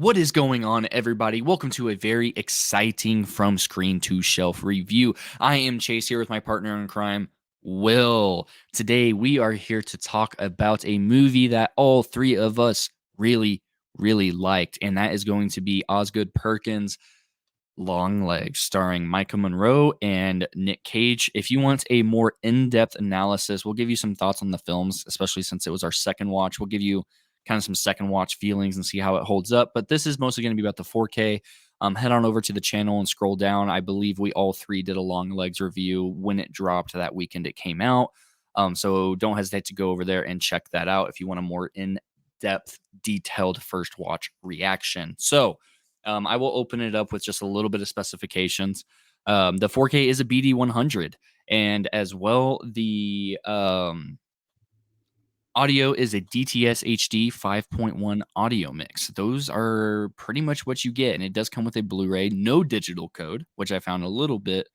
What is going on, everybody? Welcome to a very exciting From Screen to Shelf review. I am Chase here with my partner in crime, Will. Today, we are here to talk about a movie that all three of us really liked, and that is going to be Osgood Perkins' Longlegs, starring Micah Monroe and Nick Cage. If you want a more in-depth analysis, we'll give you some thoughts on the films, especially since it was our second watch. We'll give you kind of some second watch feelings and see how it holds up. But this is mostly going to be about the 4K. Head on over to the channel and scroll down. I believe we all three did a Longlegs review when it dropped that weekend it came out. So don't hesitate to go over there and check that out if you want a more in-depth, detailed first watch reaction. So I will open it up with just a little bit of specifications. The 4K is a BD 100, and as well, the audio is a DTS HD 5.1 audio mix. Those are pretty much what you get, and it does come with a Blu-ray, no digital code, which I found a little bit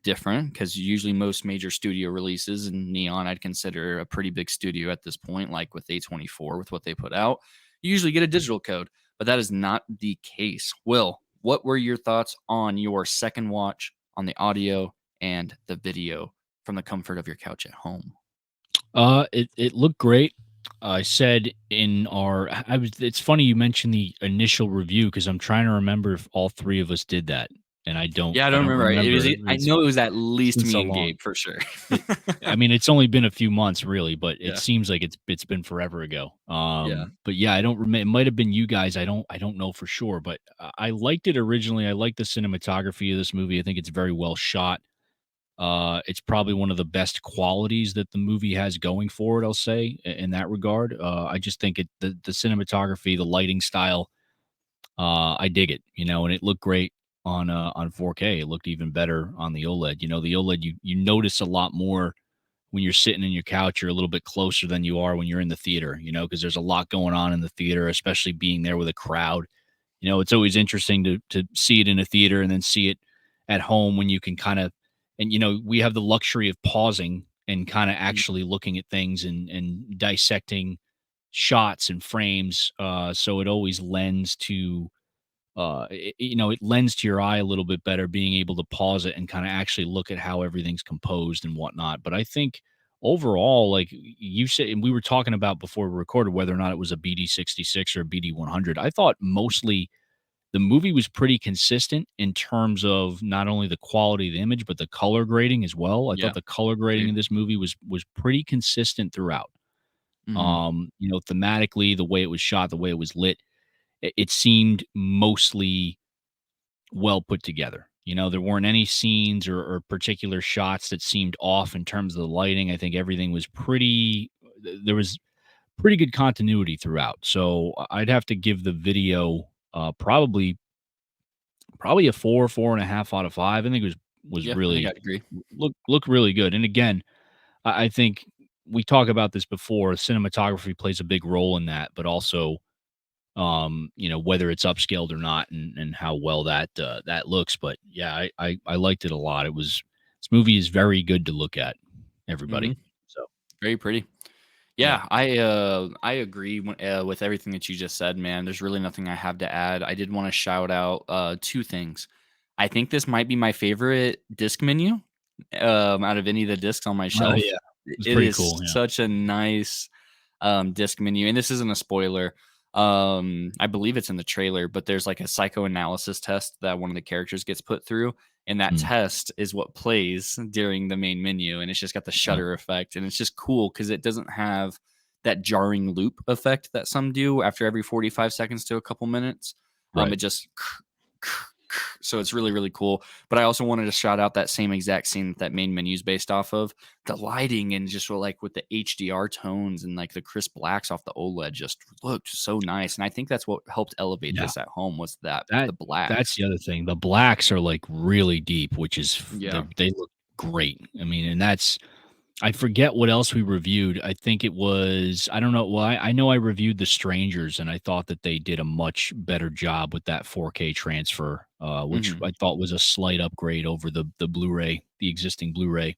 different because usually most major studio releases, and Neon I'd consider a pretty big studio at this point, like with A24 with what they put out, you usually get a digital code, but that is not the case. Will, what were your thoughts on your second watch on the audio and the video from the comfort of your couch at home? It looked great. I said in our I was it's funny you mentioned the initial review because I'm trying to remember if all three of us did that, and Yeah, I I don't don't remember. It was remember. I It's know it was at least been me so and long. Gabe for sure. It I mean, it's only been a few months really, but it Yeah, seems like it's been forever ago. yeah. But yeah, I don't remember. It might have been you guys. I don't know for sure, but I liked it originally. I liked the cinematography of this movie. I think it's very well shot. It's probably one of the best qualities that the movie has going for it, I'll say, in that regard. I just think the cinematography, the lighting style, I dig it, and it looked great on 4K. It looked even better on the OLED. The OLED you notice a lot more when you're sitting in your couch. You're a little bit closer than you are when you're in the theater, because there's a lot going on in the theater, especially being there with a crowd. It's always interesting to see it in a theater and then see it at home when you can kind of, and we have the luxury of pausing and kind of Mm, actually looking at things and dissecting shots and frames. So it always lends to it lends to your eye a little bit better being able to pause it and kind of actually look at how everything's composed and whatnot. But I think overall, like you said, and we were talking about before we recorded whether or not it was a BD 66 or a BD 100. I thought mostly the movie was pretty consistent in terms of not only the quality of the image but the color grading as well. I thought yeah, the color grading agreed. in this movie was pretty consistent throughout. Mhm. Thematically, the way it was shot, the way it was lit, it seemed mostly well put together. There weren't any scenes or particular shots that seemed off in terms of the lighting. I think everything was there was pretty good continuity throughout. So I'd have to give the video probably a 4.5 out of 5. I think it was Yeah, I think really I'd agree. look really good. And again, I think we talk about this before. Cinematography plays a big role in that, but also whether it's upscaled or not, and how well that looks. But yeah, I liked it a lot. This movie is very good to look at, everybody. Mhm. So Very pretty. yeah. Yeah, I agree with everything that you just said, man. There's really nothing I have to add. I did want to shout out two things. I think this might be my favorite disc menu out of any of the discs on my shelf. Yeah. It's It pretty is cool. Yeah. such a nice disc menu, and this isn't a spoiler. I believe it's in the trailer, but there's like a psychoanalysis test that one of the characters gets put through, and that Mm, test is what plays during the main menu, and it's just got the yeah. shutter effect, and it's just cool because it doesn't have that jarring loop effect that some do after every 45 seconds to a couple minutes. It Right. just so it's really cool. But I also wanted to shout out that same exact scene that main menu is based off of. The lighting and just like with the HDR tones and like the crisp blacks off the OLED just looked so nice. And I think that's what helped elevate Yeah. this at home was that That the blacks. that's the other thing. The blacks are like really deep, which is Yeah. they look great. I mean, and that's I forget what else we reviewed. I think it was I don't know. Well, I know I reviewed The Strangers, and I thought that they did a much better job with that 4K transfer, which Hmm. I thought was a slight upgrade over the Blu-ray, the existing Blu-ray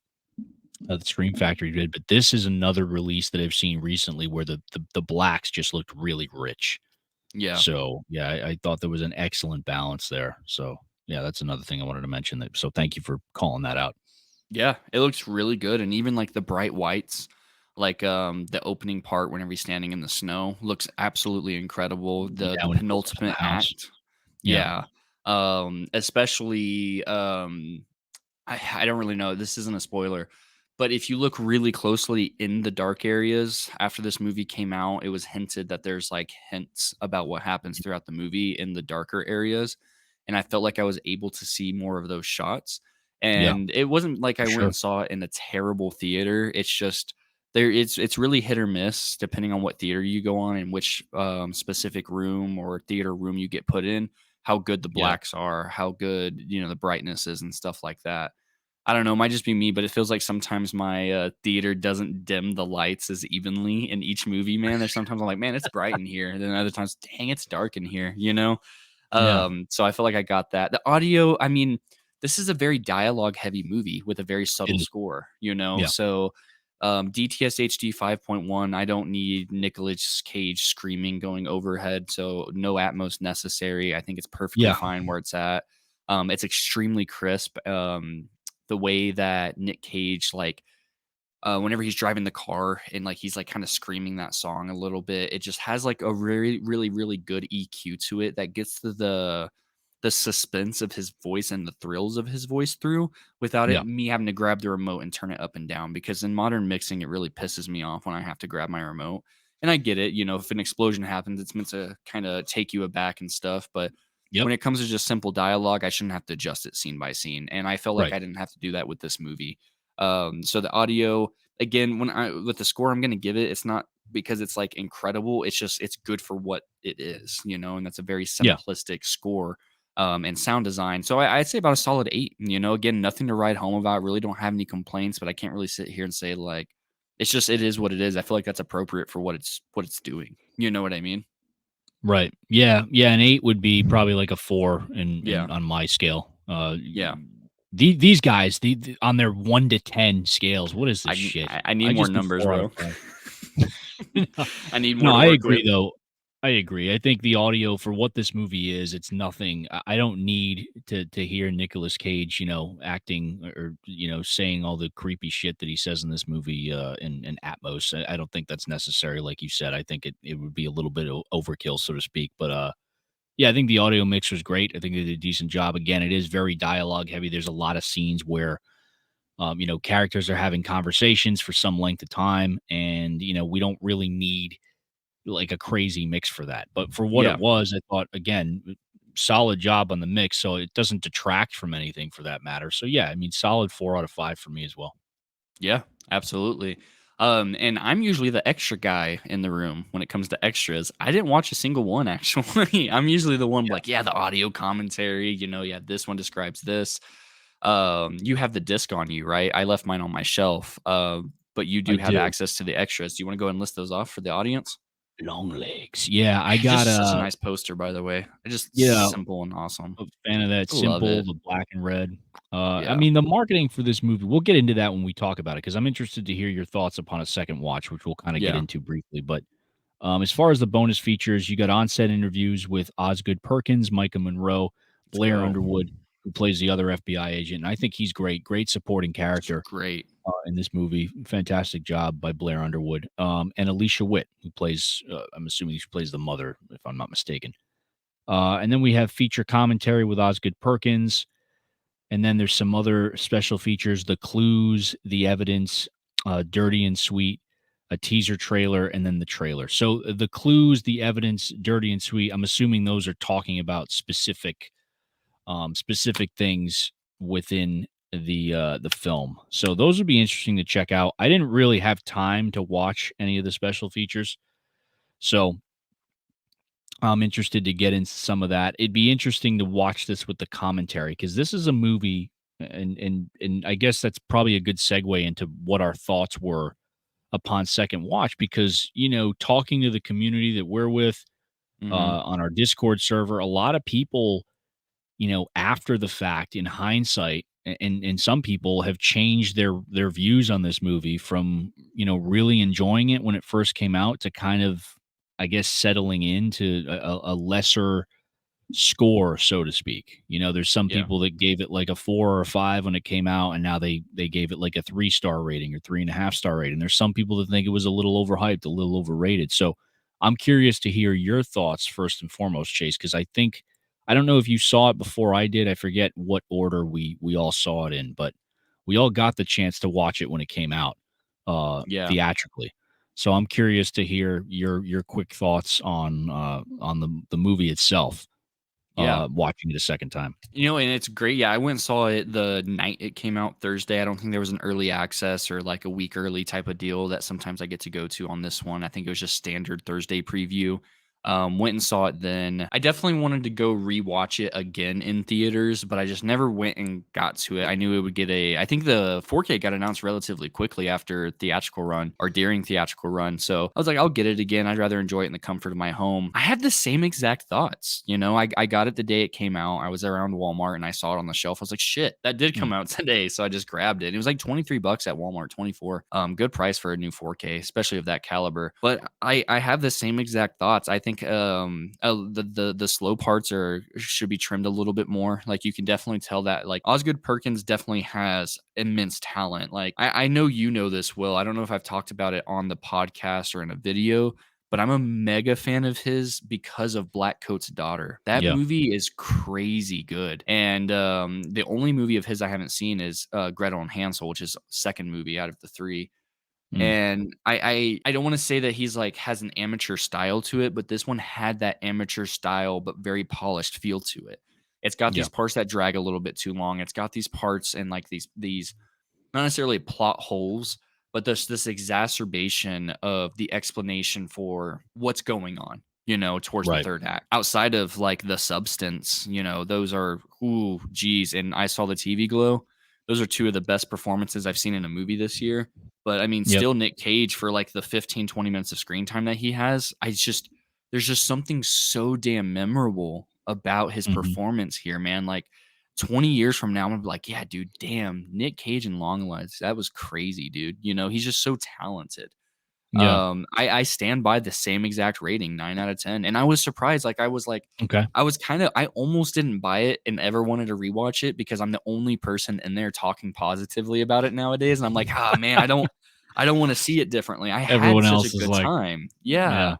that Scream Factory did. But this is another release that I've seen recently where the blacks just looked really rich. Yeah. So, yeah, I thought there was an excellent balance there. So, yeah, that's another thing I wanted to mention that so thank you for calling that out. Yeah, it looks really good, and even, like, the bright whites, like, the opening part whenever he's standing in the snow looks absolutely incredible. Yeah, The when he pulls up to the penultimate house. act, Yeah. yeah, especially, I don't really know, this isn't a spoiler, but if you look really closely in the dark areas after this movie came out, it was hinted that there's, like, hints about what happens Mhm. throughout the movie in the darker areas, and I felt like I was able to see more of those shots, Yeah, and it wasn't like for I went sure. and saw it in a terrible theater, it's just it's really hit or miss depending on what theater you go on and which, specific room or theater room you get put in, how good the Yeah. blacks are, how good, the brightness is and stuff like that. I don't know, it might just be me, but it feels like sometimes my, theater doesn't dim the lights as evenly in each movie, man. There's sometimes I'm like, "Man, it's bright in here," and then other times, "Dang, it's dark in here," you know? Yeah, So I feel like I got that. The audio, I mean, this is a very dialogue-heavy movie with a very it subtle is. score, you know? Yeah. So, DTS HD 5.1, I don't need Nicolas Cage screaming going overhead, so no Atmos necessary. I think it's perfectly Yeah. fine where it's at. It's extremely crisp. The way that Nick Cage, like, whenever he's driving the car and like he's like kind of screaming that song a little bit, it just has like a really, really, really good EQ to it that gets to the suspense of his voice and the thrills of his voice through without Yeah. it me having to grab the remote and turn it up and down. Because in modern mixing, it really pisses me off when I have to grab my remote. And I get it, if an explosion happens, it's meant to kind of take you aback and stuff. But Yep. when it comes to just simple dialogue, I shouldn't have to adjust it scene by scene. And I felt like Right. I didn't have to do that with this movie. So the audio, again, when I with the score I'm gonna give it, it's not because it's like incredible. It's just it's good for what it is, and that's a very Yeah. simplistic score and sound design. So I'd say about a solid 8. Again, nothing to write home about. Really don't have any complaints, but I can't really sit here and say like it's just it is what it is. I feel like that's appropriate for what it's doing. You know what I mean? Right. Yeah. Yeah. An 8 would be probably like a 4 Yeah. in on my scale. Yeah. These guys, on their 1 to 10 scales, what is this I shit? I I need I more just do numbers, 4 out of bro. 5. No, I need more no, to I work with. agree though. I agree. I think the audio for what this movie is, it's nothing. I don't need to hear Nicolas Cage, acting or saying all the creepy shit that he says in this movie in Atmos. I don't think that's necessary. Like you said, I think it would be a little bit of overkill, so to speak. But yeah, I think the audio mix was great. I think they did a decent job. Again, it is very dialogue heavy. There's a lot of scenes where characters are having conversations for some length of time, and we don't really need like a crazy mix for that. But for what it Yeah. was, I thought again, solid job on the mix, so it doesn't detract from anything for that matter. So yeah, I mean, solid 4 out of 5 for me as well. Yeah, absolutely. And I'm usually the extra guy in the room when it comes to extras. I didn't watch a single one actually. I'm usually the one Yeah, like, yeah, the audio commentary, yeah, this one describes this. You have the disc on you, right? I left mine on my shelf. But you I do have do. access to the extras. Do you want to go and list those off for the audience? Longlegs. Yeah, I got Just such a nice poster, by the way. Just yeah, simple and awesome. a fan of that I love simple, it. the black and red. I Yeah. mean, the marketing for this movie, we'll get into that when we talk about it because I'm interested to hear your thoughts upon a second watch, which we'll kind of get Yeah. into briefly. But as far as the bonus features, you got on-set interviews with Osgood Perkins, Micah Monroe, Let's Blair go. Underwood, who plays the other FBI agent. And I think he's great, great supporting It's character great. in this movie. Fantastic job by Blair Underwood and Alicia Witt, who plays. I'm assuming she plays the mother, if I'm not mistaken. And then we have feature commentary with Osgood Perkins. And then there's some other special features, the clues, the evidence, dirty and sweet, a teaser trailer, and then the trailer. So the clues, the evidence, dirty and sweet, I'm assuming those are talking about specific things within the film. So those would be interesting to check out. I didn't really have time to watch any of the special features. So I'm interested to get into some of that. It'd be interesting to watch this with the commentary because this is a movie, and I guess that's probably a good segue into what our thoughts were upon second watch. Because talking to the community that we're with Hmm. on our Discord server, a lot of people, after the fact, in hindsight, and some people have changed their views on this movie from really enjoying it when it first came out to kind of I guess, settling into a lesser score, so to speak. There's some Yeah. people that gave it like a 4 or 5 when it came out, and now they gave it like a 3-star rating or 3.5-star rating. There's some people that think it was a little overhyped, a little overrated. So I'm curious to hear your thoughts first and foremost, Chase, because I don't know if you saw it before I did. I forget what order we all saw it in, but we all got the chance to watch it when it came out Yeah. theatrically. So I'm curious to hear your quick thoughts on the movie itself, Yeah. watching it a second time. And it's great. Yeah, I went and saw it the night it came out Thursday. I don't think there was an early access or like a week early type of deal that sometimes I get to go to on this one. I think it was just standard Thursday preview. Went and saw it then. I definitely wanted to go rewatch it again in theaters, but I just never went and got to it. I knew it would get I think the 4K got announced relatively quickly after theatrical run or during theatrical run. So I was like, I'll get it again. I'd rather enjoy it in the comfort of my home. I had the same exact thoughts. I got it the day it came out. I was around Walmart and I saw it on the shelf. I was like, shit, that did Mm, come out today. So I just grabbed it. It was like 23 bucks at Walmart, 24. Good price for a new 4K, especially of that caliber. But I have the same exact thoughts. I think the slow parts should be trimmed a little bit more. Like you can definitely tell that like Osgood Perkins definitely has immense talent. Like I know you know this, Will. I don't know if I've talked about it on the podcast or in a video, but I'm a mega fan of his because of Black Coat's Daughter. That yeah. movie is crazy good. And the only movie of his I haven't seen is Gretel and Hansel, which is second movie out of the three. Mm, And I don't wanna say that he's, like, has an amateur style to it, but this one had that amateur style, but very polished feel to it. It's got yeah. these parts that drag a little bit too long. It's got these parts and, like, these not necessarily plot holes, but this exacerbation of the explanation for what's going on, towards the Right. third act. Outside of like the substance, those are ooh, geez. And I saw the TV glow. Those are two of the best performances I've seen in a movie this year. But I mean, Yep. still Nick Cage for like the 15, 20 minutes of screen time that he has. There's just something so damn memorable about his Mhm. performance here, man. Like 20 years from now, I'm gonna be like, yeah, dude, damn, Nick Cage and Longlegs, that was crazy, dude. He's just so talented. Yeah. I stand by the same exact rating, 9 out of 10. And I was surprised. Okay. I almost didn't buy it and ever wanted to rewatch it because I'm the only person in there talking positively about it nowadays. And I'm like, ah, man, I don't want to see it differently. I had Everyone such a else is good like, time. yeah. Yeah.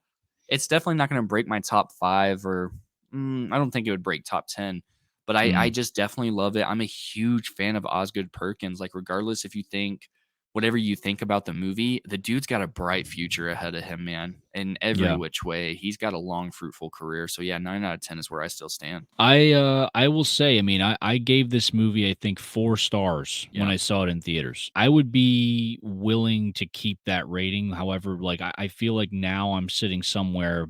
It's definitely not going to break my top five or I don't think it would break top 10, but I Mm, just definitely love it. I'm a huge fan of Osgood Perkins. Like, regardless if you think whatever you think about the movie, the dude's got a bright future ahead of him, man, in every yeah. which way. He's got a long, fruitful career. So, yeah, 9 out of 10 is where I still stand. I will say, I mean, I gave this movie, I think, 4 stars when Yeah. I saw it in theaters. I would be willing to keep that rating. However, like, I feel like now I'm sitting somewhere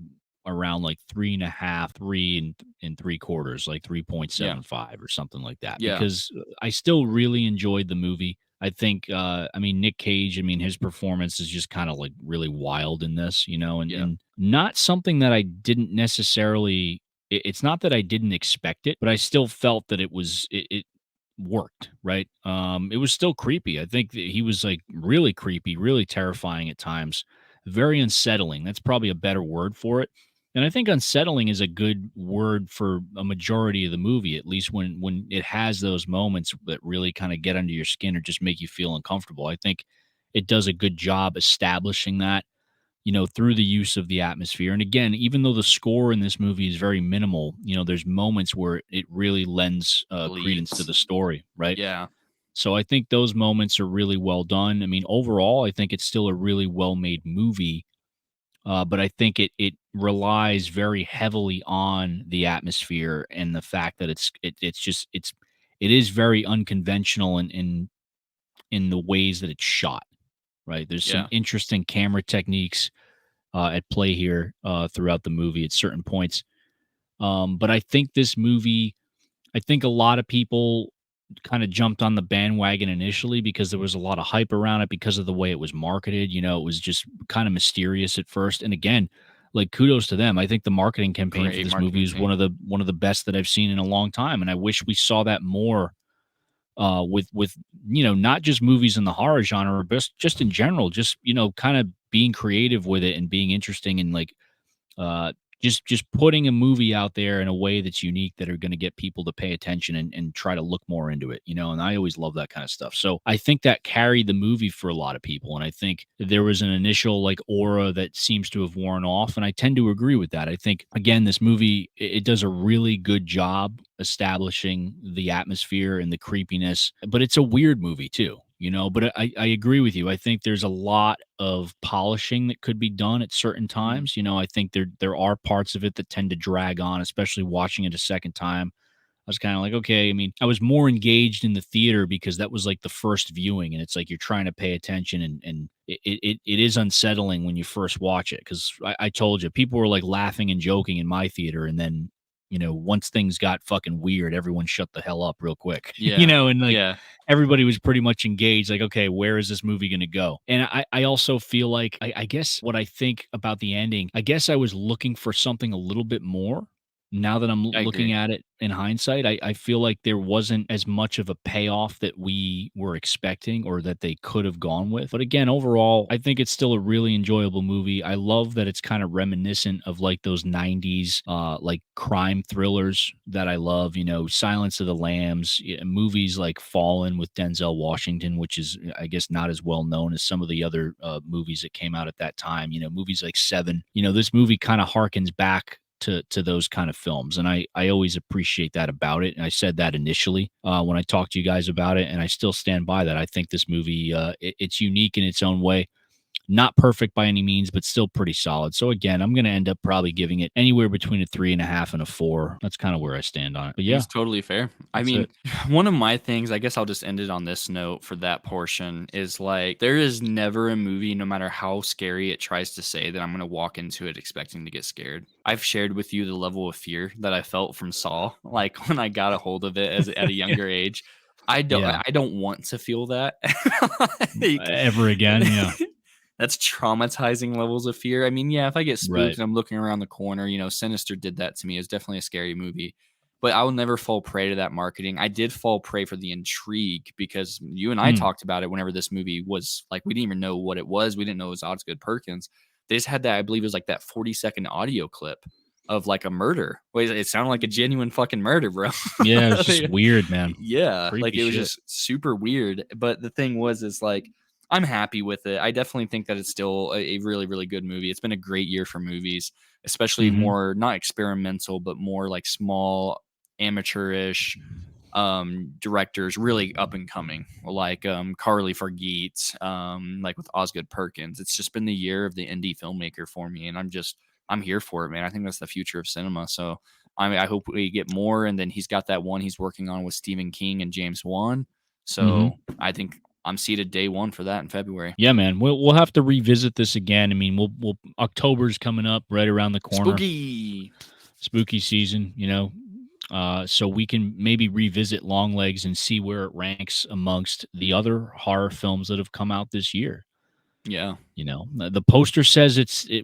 around like 3.5, 3 and 3/4, like Yeah. 3.75 or something like that, Yeah. because I still really enjoyed the movie. I think, I mean, Nick Cage, I mean, his performance is just kind of like really wild in this, and, Yeah. and not something that I didn't necessarily it's not that I didn't expect it, but I still felt that it worked, right? It was still creepy. I think that he was like really creepy, really terrifying at times, very unsettling. That's probably a better word for it. And I think unsettling is a good word for a majority of the movie, at least when it has those moments that really kind of get under your skin or just make you feel uncomfortable. I think it does a good job establishing that, through the use of the atmosphere. And again, even though the score in this movie is very minimal, there's moments where it really lends credence to Bleeds. the story, right? Yeah. So I think those moments are really well done. I mean, overall, I think it's still a really well made movie, but I think it relies very heavily on the atmosphere and the fact that it is very unconventional in the ways that it's shot. Right? There's some Yeah. interesting camera techniques at play here throughout the movie at certain points. But I think a lot of people kind of jumped on the bandwagon initially because there was a lot of hype around it because of the way it was marketed. It was just kind of mysterious at first. And again, like kudos to them. I think the marketing campaign for Great this movie marketing is team. one of the best that I've seen in a long time. And I wish we saw that more with not just movies in the horror genre, but just in general, just kind of being creative with it and being interesting and like Uh, just putting a movie out there in a way that's unique that are going to get people to pay attention and try to look more into it, and I always love that kind of stuff. So I think that carried the movie for a lot of people. And I think there was an initial like aura that seems to have worn off. And I tend to agree with that. I think, again, this movie, it does a really good job establishing the atmosphere and the creepiness, but it's a weird movie too. But I agree with you. I think there's a lot of polishing that could be done at certain Mhm. times. I think there are parts of it that tend to drag on, especially watching it a second time. I was kind of like, okay. I mean, I was more engaged in the theater because that was like the first viewing, and it's like you're trying to pay attention, and it is unsettling when you first watch it because I told you people were like laughing and joking in my theater, and then once things got fucking weird, everyone shut the hell up real quick, Yeah. and like Yeah. everybody was pretty much engaged, like, okay, where is this movie going to go? And I also feel like, I guess what I think about the ending, I guess I was looking for something a little bit more. Now that I'm I looking agree. at it in hindsight, I feel like there wasn't as much of a payoff that we were expecting or that they could have gone with. But again, overall, I think it's still a really enjoyable movie. I love that it's kind of reminiscent of like those 90s like crime thrillers that I love, Silence of the Lambs, movies like Fallen with Denzel Washington, which is, I guess, not as well known as some of the other movies that came out at that time, movies like Seven. This movie kind of harkens back to those kind of films, and I always appreciate that about it. And I said that initially when I talked to you guys about it, and I still stand by that. I think this movie it's unique in its own way, not perfect by any means, but still pretty solid. So again, I'm going to end up probably giving it anywhere between a 3.5 and a 4. That's kind of where I stand on it. But yeah, It's totally fair. I that's mean, it. one of my things, I guess I'll just end it on this note for that portion is like there is never a movie, no matter how scary it tries to say, that I'm gonna walk into it expecting to get scared. I've shared with you the level of fear that I felt from Saw, like when I got a hold of it as at a younger age. Yeah, I don't want to feel that. Like, ever again. Yeah, that's traumatizing levels of fear. I mean, yeah, if I get spooked right. and I'm looking around the corner, Sinister did that to me. It's definitely a scary movie, but I will never fall prey to that marketing. I did fall prey for the intrigue because you and I Mm, talked about it whenever this movie was like, we didn't even know what it was. We didn't know it was Osgood Perkins. They just had that, I believe it was like that 40-second audio clip of like a murder. Wait, it sounded like a genuine fucking murder, bro. yeah, it was just weird, man. Yeah, like Creepy it was shit. just super weird. But the thing was, is like I'm happy with it. I definitely think that it's still a really, really good movie. It's been a great year for movies, especially Hmm. more not experimental, but more like small, amateurish directors, really up and coming, like Carly Forgeet, like with Osgood Perkins. It's just been the year of the indie filmmaker for me, and I'm here for it, man. I think that's the future of cinema. So I hope we get more. And then he's got that one he's working on with Stephen King and James Wan. Hmm. So I think I'm seated day one for that in February. Yeah, man. We'll have to revisit this again. I mean, we'll October's coming up right around the corner. Spooky. Spooky season, so we can maybe revisit Longlegs and see where it ranks amongst the other horror films that have come out this year. Yeah, The poster says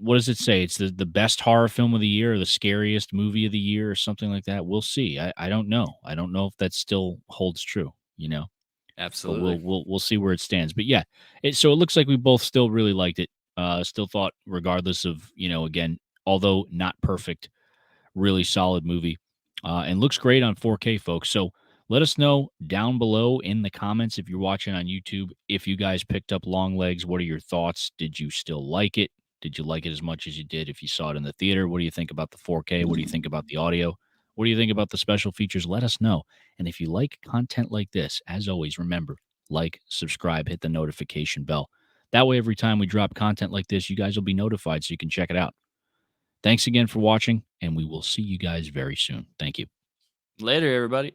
what does it say? It's the best horror film of the year, or the scariest movie of the year, or something like that. We'll see. I don't know. I don't know if that still holds true. But absolutely. we'll see where it stands. But yeah, so it looks like we both still really liked it. Still thought, regardless of again, although not perfect, really solid movie, and looks great on 4K, folks. So let us know down below in the comments if you're watching on YouTube if you guys picked up Long Legs. What are your thoughts? Did you still like it? Did you like it as much as you did if you saw it in the theater? What do you think about the 4K? What do you think about the audio? What do you think about the special features? Let us know. And if you like content like this, as always, remember, like, subscribe, hit the notification bell. That way, every time we drop content like this, you guys will be notified so you can check it out. Thanks again for watching, and we will see you guys very soon. Thank you. Later, everybody.